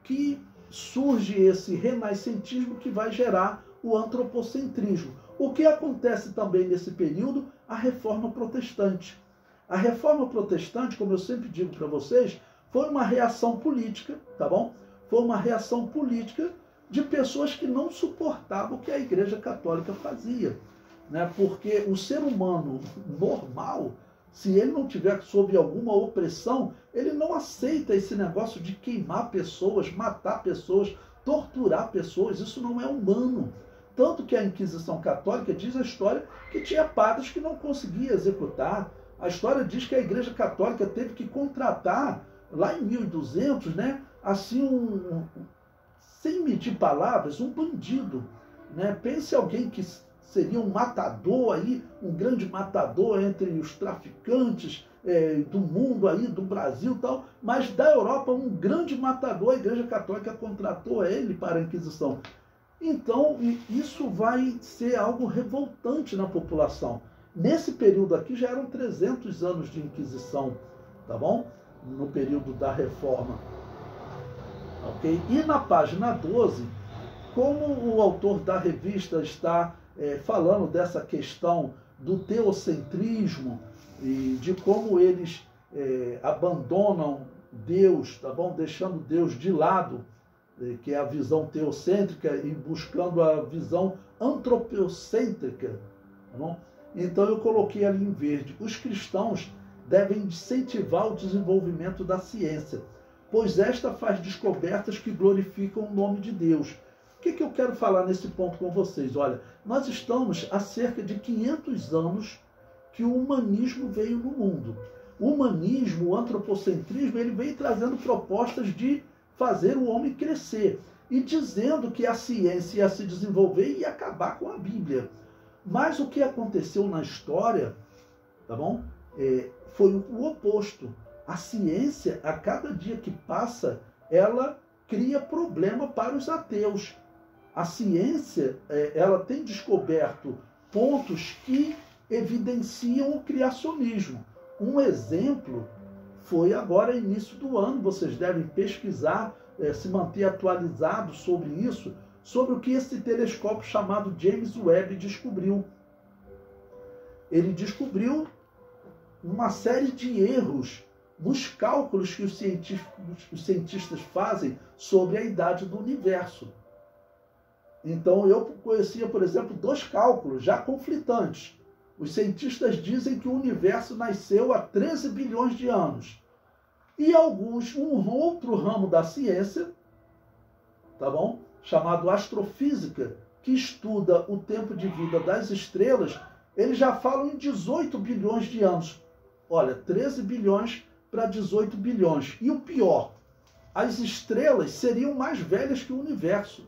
que surge esse renascentismo que vai gerar o antropocentrismo. O que acontece também nesse período? A reforma protestante. A Reforma Protestante, como eu sempre digo para vocês, foi uma reação política, tá bom? Foi uma reação política de pessoas que não suportavam o que a Igreja Católica fazia, né? Porque o ser humano normal, se ele não tiver sob alguma opressão, ele não aceita esse negócio de queimar pessoas, matar pessoas, torturar pessoas. Isso não é humano. Tanto que a Inquisição Católica diz a história que tinha padres que não conseguia executar. A história diz que a Igreja Católica teve que contratar, lá em 1200, né, assim, sem medir palavras, um bandido, né? Pense alguém que seria um matador aí, um grande matador entre os traficantes do mundo aí, do Brasil e tal, mas da Europa um grande matador. A Igreja Católica contratou ele para a Inquisição. Então, isso vai ser algo revoltante na população. Nesse período aqui já eram 300 anos de Inquisição, tá bom? No período da Reforma. Ok? E na página 12, como o autor da revista está falando dessa questão do teocentrismo e de como eles abandonam Deus, tá bom? Deixando Deus de lado, que é a visão teocêntrica, e buscando a visão antropocêntrica, tá bom? Então eu coloquei ali em verde: os cristãos devem incentivar o desenvolvimento da ciência, pois esta faz descobertas que glorificam o nome de Deus. O que eu quero falar nesse ponto com vocês? Olha, nós estamos há cerca de 500 anos que o humanismo veio no mundo. O humanismo, o antropocentrismo, ele veio trazendo propostas de fazer o homem crescer e dizendo que a ciência ia se desenvolver e ia acabar com a Bíblia. Mas o que aconteceu na história, tá bom? Foi o oposto. A ciência, a cada dia que passa, ela cria problema para os ateus. A ciência, ela tem descoberto pontos que evidenciam o criacionismo. Um exemplo foi agora, início do ano, vocês devem pesquisar, se manter atualizado sobre isso, sobre o que esse telescópio chamado James Webb descobriu. Ele descobriu uma série de erros nos cálculos que os cientistas fazem sobre a idade do universo. Então eu conhecia, por exemplo, 2 cálculos já conflitantes. Os cientistas dizem que o universo nasceu há 13 bilhões de anos. E um outro ramo da ciência, tá bom? Chamado astrofísica, que estuda o tempo de vida das estrelas, eles já falam em 18 bilhões de anos. Olha, 13 bilhões para 18 bilhões. E o pior, as estrelas seriam mais velhas que o universo.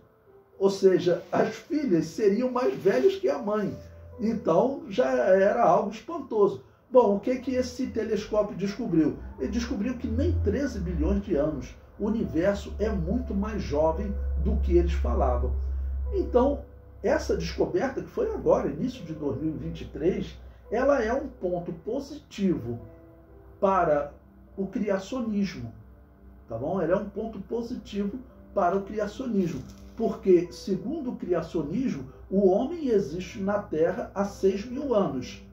Ou seja, as filhas seriam mais velhas que a mãe. Então, já era algo espantoso. Bom, o que esse telescópio descobriu? Ele descobriu que nem 13 bilhões de anos. O universo é muito mais jovem do que eles falavam. Então, essa descoberta, que foi agora, início de 2023, ela é um ponto positivo para o criacionismo, tá bom? Ela é um ponto positivo para o criacionismo, porque, segundo o criacionismo, o homem existe na Terra há 6.000 anos.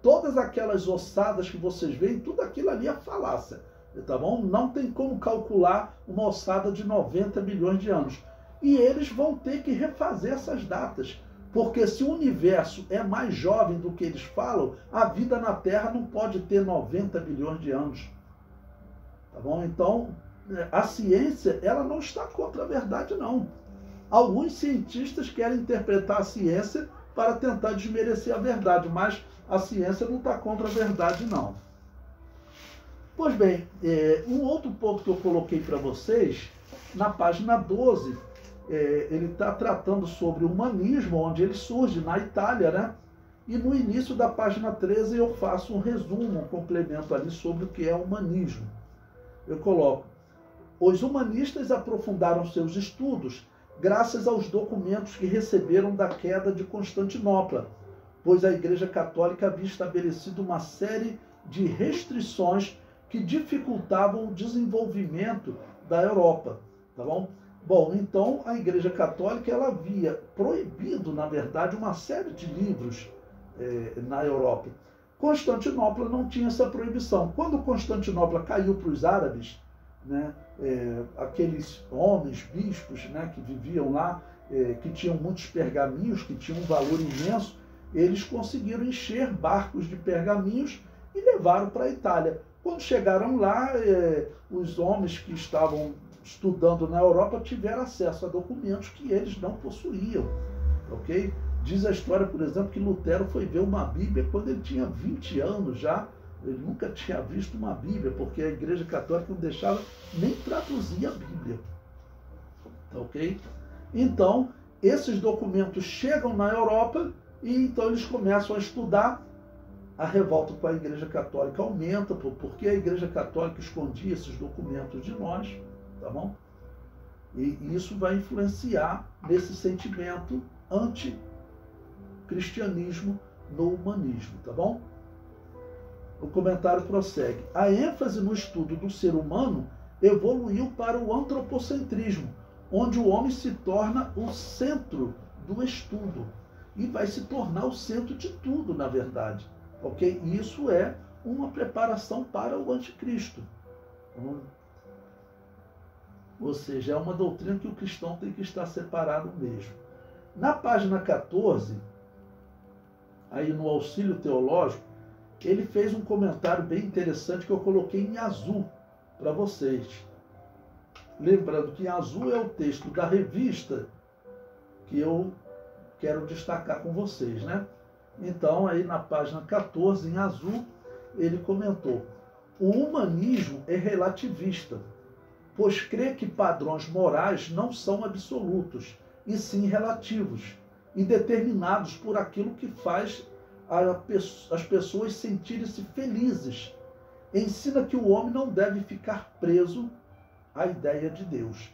Todas aquelas ossadas que vocês veem, tudo aquilo ali é falácia, tá bom? Não tem como calcular uma ossada de 90 bilhões de anos. E eles vão ter que refazer essas datas, porque se o universo é mais jovem do que eles falam, a vida na Terra não pode ter 90 bilhões de anos. Tá bom? Então, a ciência, ela não está contra a verdade, não. Alguns cientistas querem interpretar a ciência para tentar desmerecer a verdade, mas a ciência não está contra a verdade, não. Pois bem, um outro ponto que eu coloquei para vocês, na página 12, ele está tratando sobre o humanismo, onde ele surge na Itália, né? E no início da página 13 eu faço um resumo, um complemento ali sobre o que é humanismo. Eu coloco: os humanistas aprofundaram seus estudos graças aos documentos que receberam da queda de Constantinopla, pois a Igreja Católica havia estabelecido uma série de restrições que dificultavam o desenvolvimento da Europa, tá bom? Bom, então a Igreja Católica ela havia proibido, na verdade, uma série de livros na Europa. Constantinopla não tinha essa proibição. Quando Constantinopla caiu para os árabes, né, aqueles homens, bispos, né, que viviam lá, que tinham muitos pergaminhos, que tinham um valor imenso, eles conseguiram encher barcos de pergaminhos e levaram para a Itália. Quando chegaram lá, os homens que estavam estudando na Europa tiveram acesso a documentos que eles não possuíam, ok? Diz a história, por exemplo, que Lutero foi ver uma Bíblia quando ele tinha 20 anos já. Ele nunca tinha visto uma Bíblia, porque a Igreja Católica não deixava nem traduzir a Bíblia, ok? Então, esses documentos chegam na Europa e então eles começam a estudar. A revolta com a Igreja Católica aumenta, porque a Igreja Católica escondia esses documentos de nós, tá bom? E isso vai influenciar nesse sentimento anti-cristianismo no humanismo, tá bom? O comentário prossegue. A ênfase no estudo do ser humano evoluiu para o antropocentrismo, onde o homem se torna o centro do estudo e vai se tornar o centro de tudo, na verdade. Ok? Isso é uma preparação para o anticristo. Ou seja, é uma doutrina que o cristão tem que estar separado mesmo. Na página 14, aí no Auxílio Teológico, ele fez um comentário bem interessante que eu coloquei em azul para vocês. Lembrando que em azul é o texto da revista que eu quero destacar com vocês, né? Então, aí na página 14, em azul, ele comentou: o humanismo é relativista, pois crê que padrões morais não são absolutos, e sim relativos, e determinados por aquilo que faz as pessoas sentirem-se felizes. Ensina que o homem não deve ficar preso à ideia de Deus.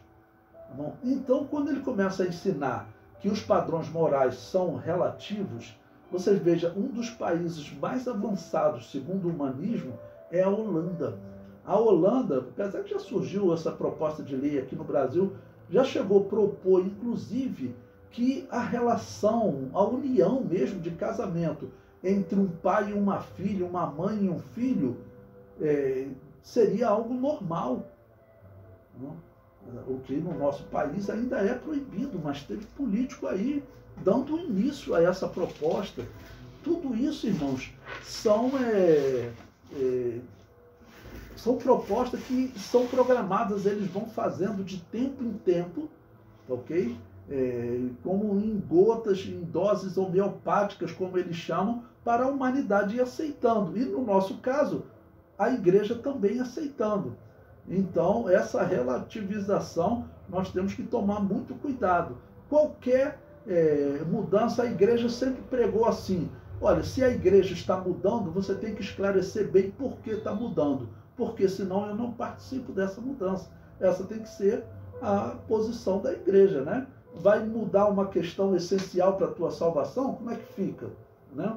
Bom, então, quando ele começa a ensinar que os padrões morais são relativos, vocês vejam, um dos países mais avançados, segundo o humanismo, é a Holanda. A Holanda, apesar que já surgiu essa proposta de lei aqui no Brasil, já chegou a propor, inclusive, que a relação, a união mesmo de casamento entre um pai e uma filha, uma mãe e um filho, seria algo normal. O que no nosso país ainda é proibido, mas teve político aí dando início a essa proposta. Tudo isso, irmãos, são propostas que são programadas, eles vão fazendo de tempo em tempo, ok? Como em gotas, em doses homeopáticas, como eles chamam, para a humanidade ir aceitando. E no nosso caso, a igreja também aceitando. Então, essa relativização, nós temos que tomar muito cuidado. Qualquer mudança, a igreja sempre pregou assim: olha, se a igreja está mudando, você tem que esclarecer bem por que está mudando, porque senão eu não participo dessa mudança. Essa tem que ser a posição da igreja, né? Vai mudar uma questão essencial para a tua salvação? Como é que fica, né?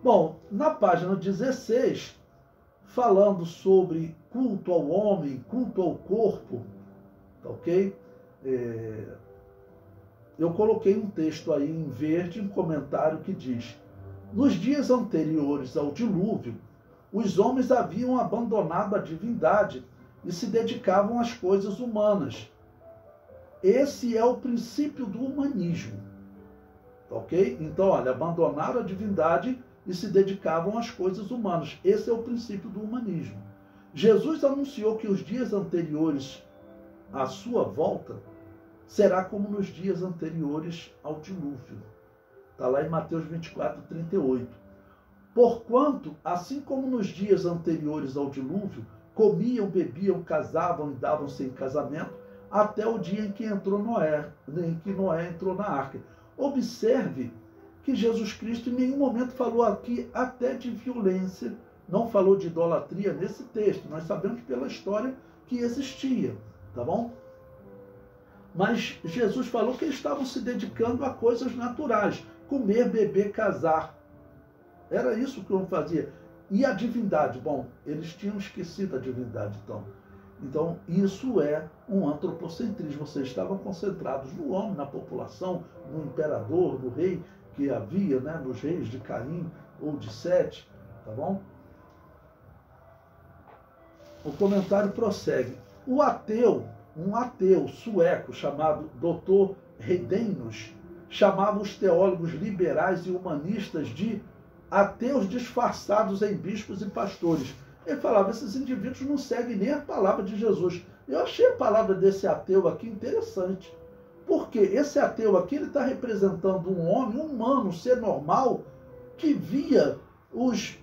Bom, na página 16, falando sobre culto ao homem, culto ao corpo, ok? Eu coloquei um texto aí em verde, um comentário que diz: nos dias anteriores ao dilúvio, os homens haviam abandonado a divindade e se dedicavam às coisas humanas. Esse é o princípio do humanismo, ok? Então, olha, abandonaram a divindade e se dedicavam às coisas humanas. Esse é o princípio do humanismo. Jesus anunciou que os dias anteriores à sua volta será como nos dias anteriores ao dilúvio. Está lá em Mateus 24, 38. Porquanto, assim como nos dias anteriores ao dilúvio, comiam, bebiam, casavam e davam-se em casamento, até o dia em que Noé entrou na arca. Observe que Jesus Cristo em nenhum momento falou aqui até de violência, não falou de idolatria nesse texto. Nós sabemos pela história que existia, tá bom? Mas Jesus falou que eles estavam se dedicando a coisas naturais, comer, beber, casar. Era isso que o homem fazia. E a divindade? Bom, eles tinham esquecido a divindade, então. Então, isso é um antropocentrismo. Vocês estavam concentrados no homem, na população, no imperador, no rei, que havia, né, nos reis de Caim ou de Sete, tá bom? O comentário prossegue. Um ateu sueco chamado Dr. Heidenus chamava os teólogos liberais e humanistas de ateus disfarçados em bispos e pastores. Ele falava, esses indivíduos não seguem nem a palavra de Jesus. Eu achei a palavra desse ateu aqui interessante. Porque esse ateu aqui está representando um homem, um humano, um ser normal, que via os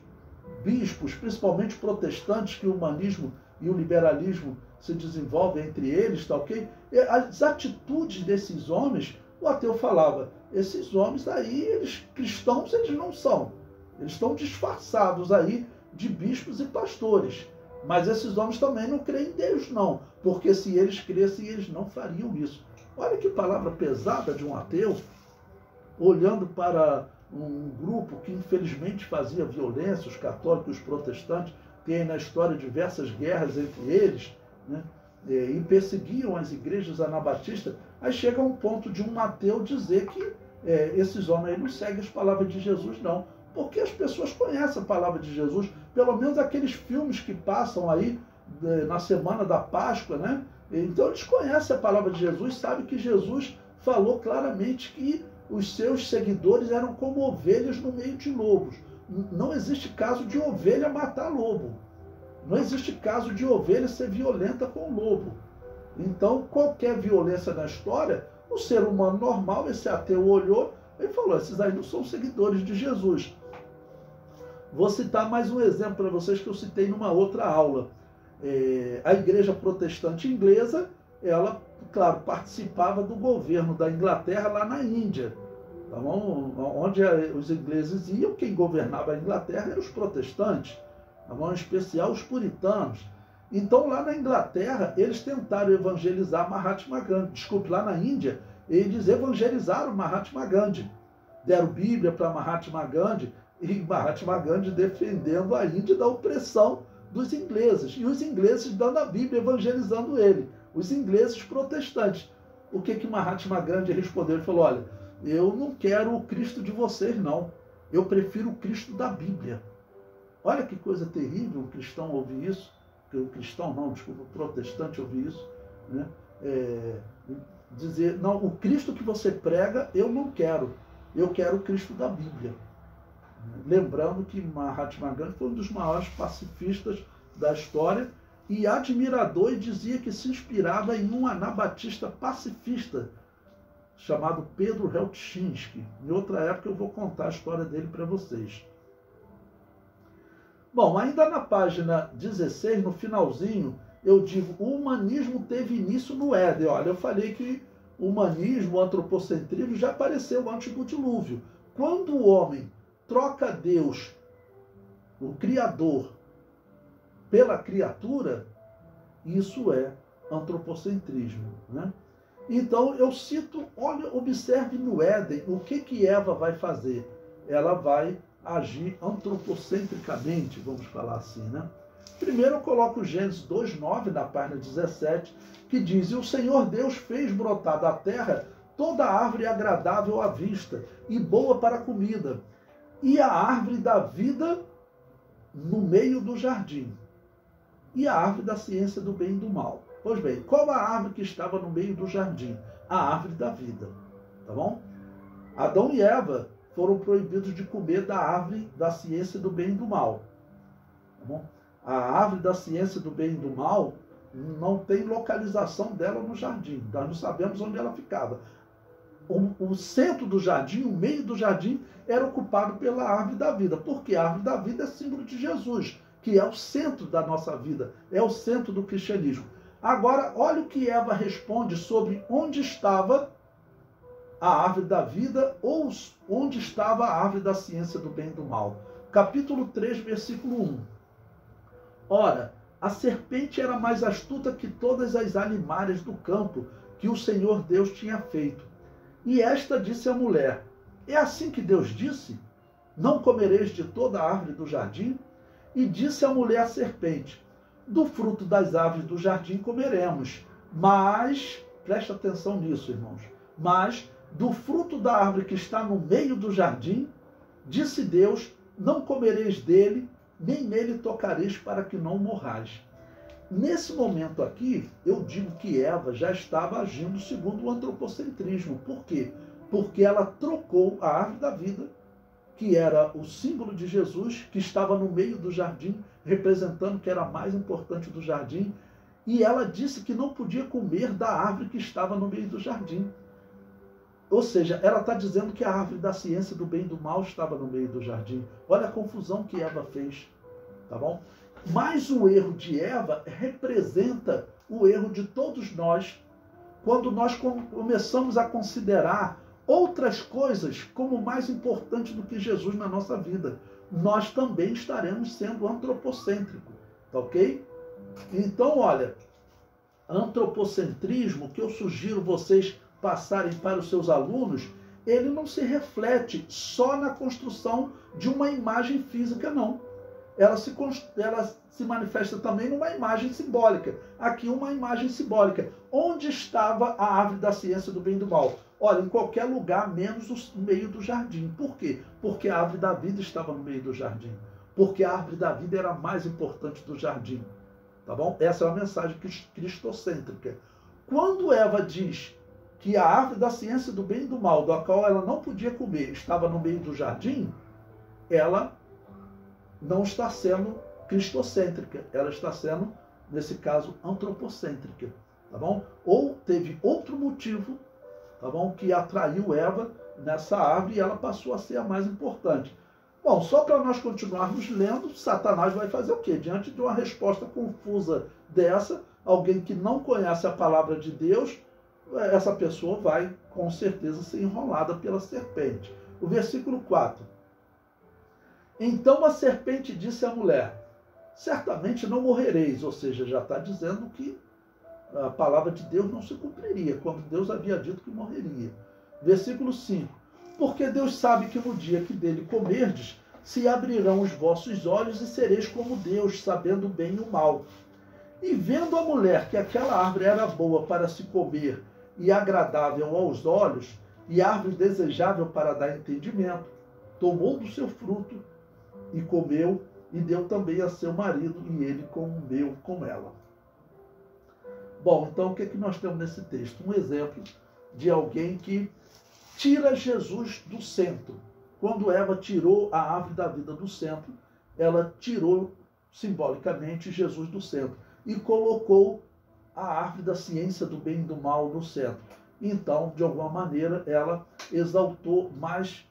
bispos, principalmente protestantes, que o humanismo e o liberalismo se desenvolvem entre eles, tá ok? E as atitudes desses homens, o ateu falava, esses homens aí, eles cristãos, eles não são. Eles estão disfarçados aí de bispos e pastores. Mas esses homens também não creem em Deus, não. Porque se eles crescem, eles não fariam isso. Olha que palavra pesada de um ateu, olhando para um grupo que infelizmente fazia violência, os católicos e os protestantes, tem na história diversas guerras entre eles, né? E perseguiam as igrejas anabatistas. Aí chega um ponto de um ateu dizer que esses homens aí não seguem as palavras de Jesus, não. Porque as pessoas conhecem a palavra de Jesus, pelo menos aqueles filmes que passam aí na semana da Páscoa, né? Então eles conhecem a palavra de Jesus, sabem que Jesus falou claramente que os seus seguidores eram como ovelhas no meio de lobos. Não existe caso de ovelha matar lobo. Não existe caso de ovelha ser violenta com o lobo. Então, qualquer violência na história, o ser humano normal, esse ateu olhou e falou, esses aí não são seguidores de Jesus. Vou citar mais um exemplo para vocês que eu citei numa outra aula. A igreja protestante inglesa, ela, claro, participava do governo da Inglaterra lá na Índia. Tá bom? Onde os ingleses iam, quem governava a Inglaterra eram os protestantes, tá bom? Em especial os puritanos. Então, lá na Inglaterra, eles tentaram evangelizar Mahatma Gandhi. Desculpe, lá na Índia, eles evangelizaram Mahatma Gandhi. Deram Bíblia para Mahatma Gandhi, e Mahatma Gandhi defendendo a Índia da opressão dos ingleses. E os ingleses dando a Bíblia, evangelizando ele. Os ingleses protestantes. O que Mahatma Gandhi respondeu? Ele falou, olha, eu não quero o Cristo de vocês, não. Eu prefiro o Cristo da Bíblia. Olha que coisa terrível o cristão ouvir isso. O cristão não, desculpa, o protestante ouvir isso. Né? Dizer, não, o Cristo que você prega, eu não quero. Eu quero o Cristo da Bíblia. Lembrando que Mahatma Gandhi foi um dos maiores pacifistas da história e admirador, e dizia que se inspirava em um anabatista pacifista chamado Pedro Helpchinski. Em outra época eu vou contar a história dele para vocês. Bom, ainda na página 16, no finalzinho, eu digo, o humanismo teve início no Éden. Olha, eu falei que o humanismo, o antropocentrismo já apareceu antes do dilúvio. Quando o homem troca Deus, o Criador, pela criatura, isso é antropocentrismo, né? Então, eu cito, olha, observe no Éden, o que Eva vai fazer? Ela vai agir antropocentricamente, vamos falar assim, né? Primeiro eu coloco Gênesis 2:9, na página 17, que diz, e o Senhor Deus fez brotar da terra toda árvore agradável à vista e boa para a comida, e a árvore da vida no meio do jardim, e a árvore da ciência do bem e do mal. Pois bem, qual a árvore que estava no meio do jardim? A árvore da vida, tá bom? Adão e Eva foram proibidos de comer da árvore da ciência do bem e do mal, tá bom? A árvore da ciência do bem e do mal não tem localização dela no jardim, nós não sabemos onde ela ficava. O centro do jardim, o meio do jardim, era ocupado pela árvore da vida, porque a árvore da vida é símbolo de Jesus, que é o centro da nossa vida, é o centro do cristianismo. Agora, olha o que Eva responde sobre onde estava a árvore da vida ou onde estava a árvore da ciência do bem e do mal. Capítulo 3, versículo 1. Ora, a serpente era mais astuta que todas as animais do campo que o Senhor Deus tinha feito. E esta disse à mulher, é assim que Deus disse? Não comereis de toda a árvore do jardim? E disse a mulher à serpente, do fruto das árvores do jardim comeremos, mas, presta atenção nisso, irmãos, mas do fruto da árvore que está no meio do jardim, disse Deus, não comereis dele, nem nele tocareis para que não morrais. Nesse momento aqui, eu digo que Eva já estava agindo segundo o antropocentrismo. Por quê? Porque ela trocou a árvore da vida, que era o símbolo de Jesus, que estava no meio do jardim, representando que era a mais importante do jardim, e ela disse que não podia comer da árvore que estava no meio do jardim. Ou seja, ela está dizendo que a árvore da ciência do bem e do mal estava no meio do jardim. Olha a confusão que Eva fez, tá bom? Mas o erro de Eva representa o erro de todos nós, quando nós começamos a considerar outras coisas como mais importante do que Jesus na nossa vida. Nós também estaremos sendo antropocêntricos, tá ok? Então, olha, antropocentrismo, que eu sugiro vocês passarem para os seus alunos, ele não se reflete só na construção de uma imagem física, não. Ela se manifesta também numa imagem simbólica. Aqui uma imagem simbólica. Onde estava a árvore da ciência do bem e do mal? Olha, em qualquer lugar, menos no meio do jardim. Por quê? Porque a árvore da vida estava no meio do jardim. Porque a árvore da vida era a mais importante do jardim. Tá bom? Essa é uma mensagem cristocêntrica. Quando Eva diz que a árvore da ciência do bem e do mal, da qual ela não podia comer, estava no meio do jardim, ela não está sendo cristocêntrica, ela está sendo, nesse caso, antropocêntrica, tá bom? Ou teve outro motivo, tá bom, que atraiu Eva nessa árvore e ela passou a ser a mais importante. Bom, só para nós continuarmos lendo, Satanás vai fazer o quê? Diante de uma resposta confusa dessa, alguém que não conhece a palavra de Deus, essa pessoa vai, com certeza, ser enrolada pela serpente. O versículo 4. Então a serpente disse à mulher, certamente não morrereis, ou seja, já está dizendo que a palavra de Deus não se cumpriria, quando Deus havia dito que morreria. Versículo 5, porque Deus sabe que no dia que dele comerdes, se abrirão os vossos olhos e sereis como Deus, sabendo o bem e o mal. E vendo a mulher que aquela árvore era boa para se comer e agradável aos olhos, e árvore desejável para dar entendimento, tomou do seu fruto e comeu, e deu também a seu marido, e ele comeu com ela. Bom, então o que é que nós temos nesse texto? Um exemplo de alguém que tira Jesus do centro. Quando Eva tirou a árvore da vida do centro, ela tirou simbolicamente Jesus do centro e colocou a árvore da ciência do bem e do mal no centro. Então, de alguma maneira, ela exaltou mais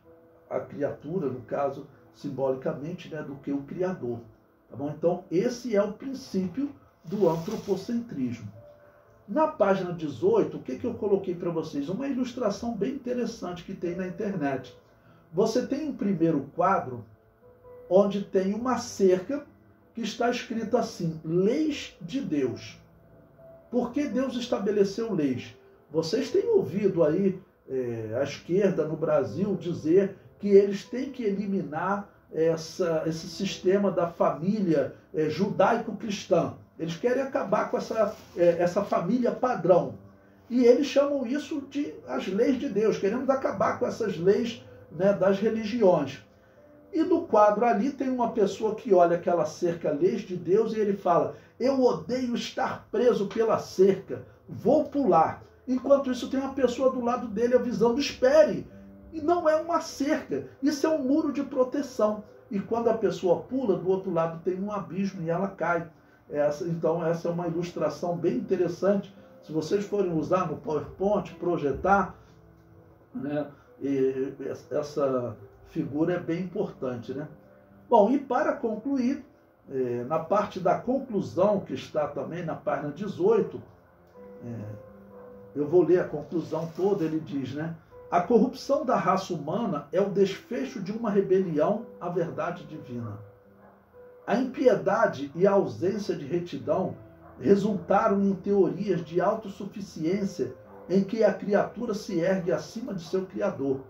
a criatura, no caso, simbolicamente, né, do que o Criador. Tá bom? Então, esse é o princípio do antropocentrismo. Na página 18, o que eu coloquei para vocês? Uma ilustração bem interessante que tem na internet. Você tem um primeiro quadro, onde tem uma cerca que está escrito assim, leis de Deus. Por que Deus estabeleceu leis? Vocês têm ouvido aí a esquerda no Brasil dizer que eles têm que eliminar esse sistema da família judaico-cristã. Eles querem acabar com essa família padrão. E eles chamam isso de as leis de Deus. Queremos acabar com essas leis, né, das religiões. E no quadro ali tem uma pessoa que olha aquela cerca, leis de Deus, e ele fala, eu odeio estar preso pela cerca, vou pular. Enquanto isso tem uma pessoa do lado dele avisando, espere. E não é uma cerca, isso é um muro de proteção. E quando a pessoa pula, do outro lado tem um abismo e ela cai. Então essa é uma ilustração bem interessante. Se vocês forem usar no PowerPoint, projetar, né, essa figura é bem importante, né? Bom, e para concluir, na parte da conclusão, que está também na página 18, eu vou ler a conclusão toda, ele diz, né? A corrupção da raça humana é o desfecho de uma rebelião à verdade divina. A impiedade e a ausência de retidão resultaram em teorias de autossuficiência em que a criatura se ergue acima de seu Criador.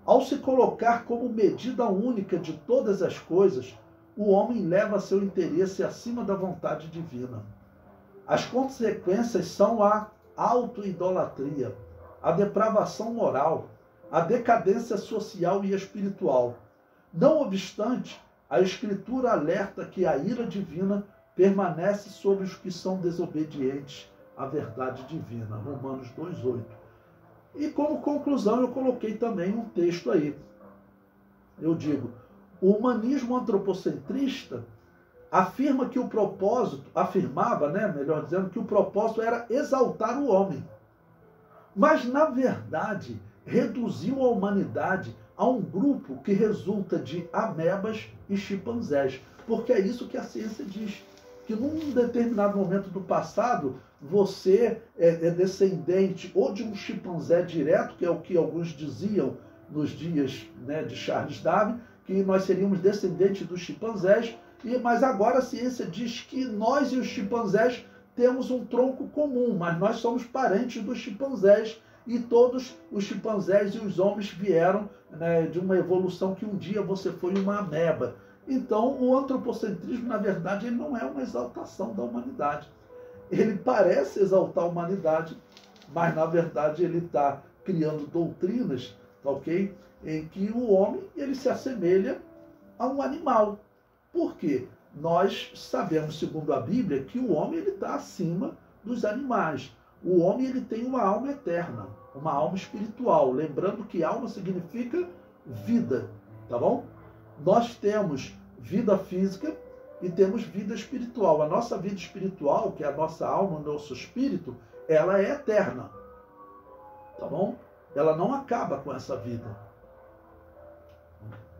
Ao se colocar como medida única de todas as coisas, o homem leva seu interesse acima da vontade divina. As consequências são a autoidolatria, a depravação moral, a decadência social e espiritual. Não obstante, a Escritura alerta que a ira divina permanece sobre os que são desobedientes à verdade divina. Romanos 2,8. E como conclusão eu coloquei também um texto aí. Eu digo, o humanismo antropocentrista afirmava, melhor dizendo, que o propósito era exaltar o homem. Mas, na verdade, reduziu a humanidade a um grupo que resulta de amebas e chimpanzés. Porque é isso que a ciência diz. Que num determinado momento do passado, você é descendente ou de um chimpanzé direto, que é o que alguns diziam nos dias, né, de Charles Darwin, que nós seríamos descendentes dos chimpanzés, mas agora a ciência diz que nós e os chimpanzés temos um tronco comum, mas nós somos parentes dos chimpanzés, e todos os chimpanzés e os homens vieram, né, de uma evolução que um dia você foi uma ameba. Então, o antropocentrismo, na verdade, ele não é uma exaltação da humanidade. Ele parece exaltar a humanidade, mas, na verdade, ele está criando doutrinas, ok? Em que o homem ele se assemelha a um animal. Por quê? Nós sabemos, segundo a Bíblia, que o homem está acima dos animais. O homem ele tem uma alma eterna, uma alma espiritual. Lembrando que alma significa vida, tá bom? Nós temos vida física e temos vida espiritual. A nossa vida espiritual, que é a nossa alma, o nosso espírito, ela é eterna, tá bom? Ela não acaba com essa vida.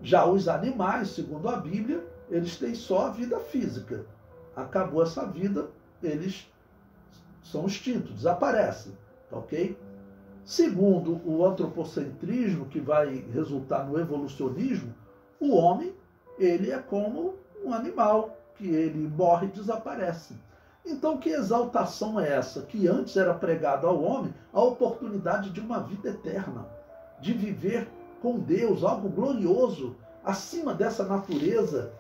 Já os animais, segundo a Bíblia, eles têm só a vida física. Acabou essa vida, eles são extintos, desaparecem, tá ok? Segundo o antropocentrismo, que vai resultar no evolucionismo, o homem, ele é como um animal, que ele morre e desaparece. Então, que exaltação é essa? Que antes era pregado ao homem a oportunidade de uma vida eterna, de viver com Deus, algo glorioso, acima dessa natureza.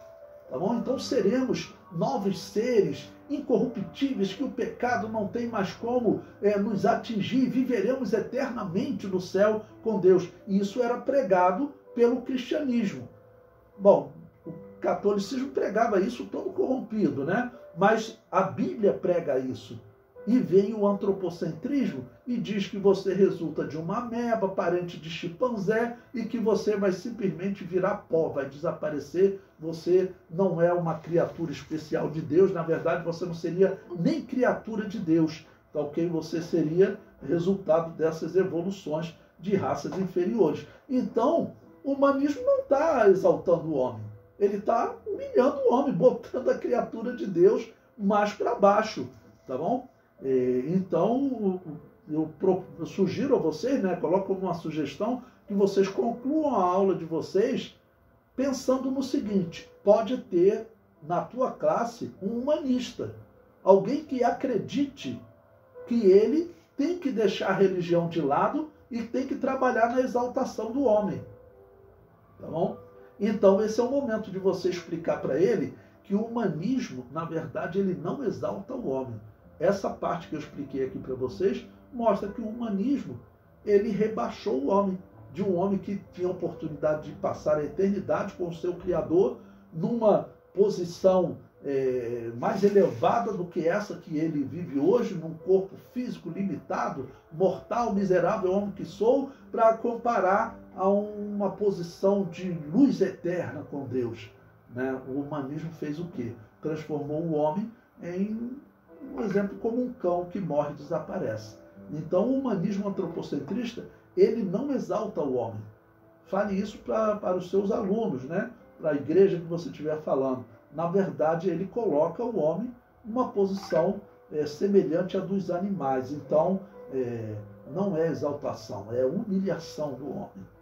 Tá bom? Então seremos novos seres, incorruptíveis, que o pecado não tem mais como nos atingir, viveremos eternamente no céu com Deus. E isso era pregado pelo cristianismo. Bom, o catolicismo pregava isso todo corrompido, né? Mas a Bíblia prega isso. E vem o antropocentrismo e diz que você resulta de uma ameba, parente de chimpanzé, e que você vai simplesmente virar pó, vai desaparecer. Você não é uma criatura especial de Deus, na verdade você não seria nem criatura de Deus, tá ok? Você seria resultado dessas evoluções de raças inferiores. Então, o humanismo não está exaltando o homem, ele está humilhando o homem, botando a criatura de Deus mais para baixo, tá bom? Então, eu sugiro a vocês, né, coloco como uma sugestão, que vocês concluam a aula de vocês pensando no seguinte: pode ter na tua classe um humanista, alguém que acredite que ele tem que deixar a religião de lado e tem que trabalhar na exaltação do homem, tá bom? Então, esse é o momento de você explicar para ele que o humanismo, na verdade, ele não exalta o homem. Essa parte que eu expliquei aqui para vocês mostra que o humanismo, ele rebaixou o homem, de um homem que tinha a oportunidade de passar a eternidade com o seu Criador, numa posição mais elevada do que essa que ele vive hoje, num corpo físico limitado, mortal, miserável homem que sou, para comparar a uma posição de luz eterna com Deus, né? O humanismo fez o quê? Transformou o homem em um exemplo como um cão que morre e desaparece. Então, o humanismo antropocentrista, ele não exalta o homem. Fale isso para os seus alunos, né? Para a igreja que você estiver falando. Na verdade, ele coloca o homem numa posição semelhante à dos animais. Então, não é exaltação, é humilhação do homem.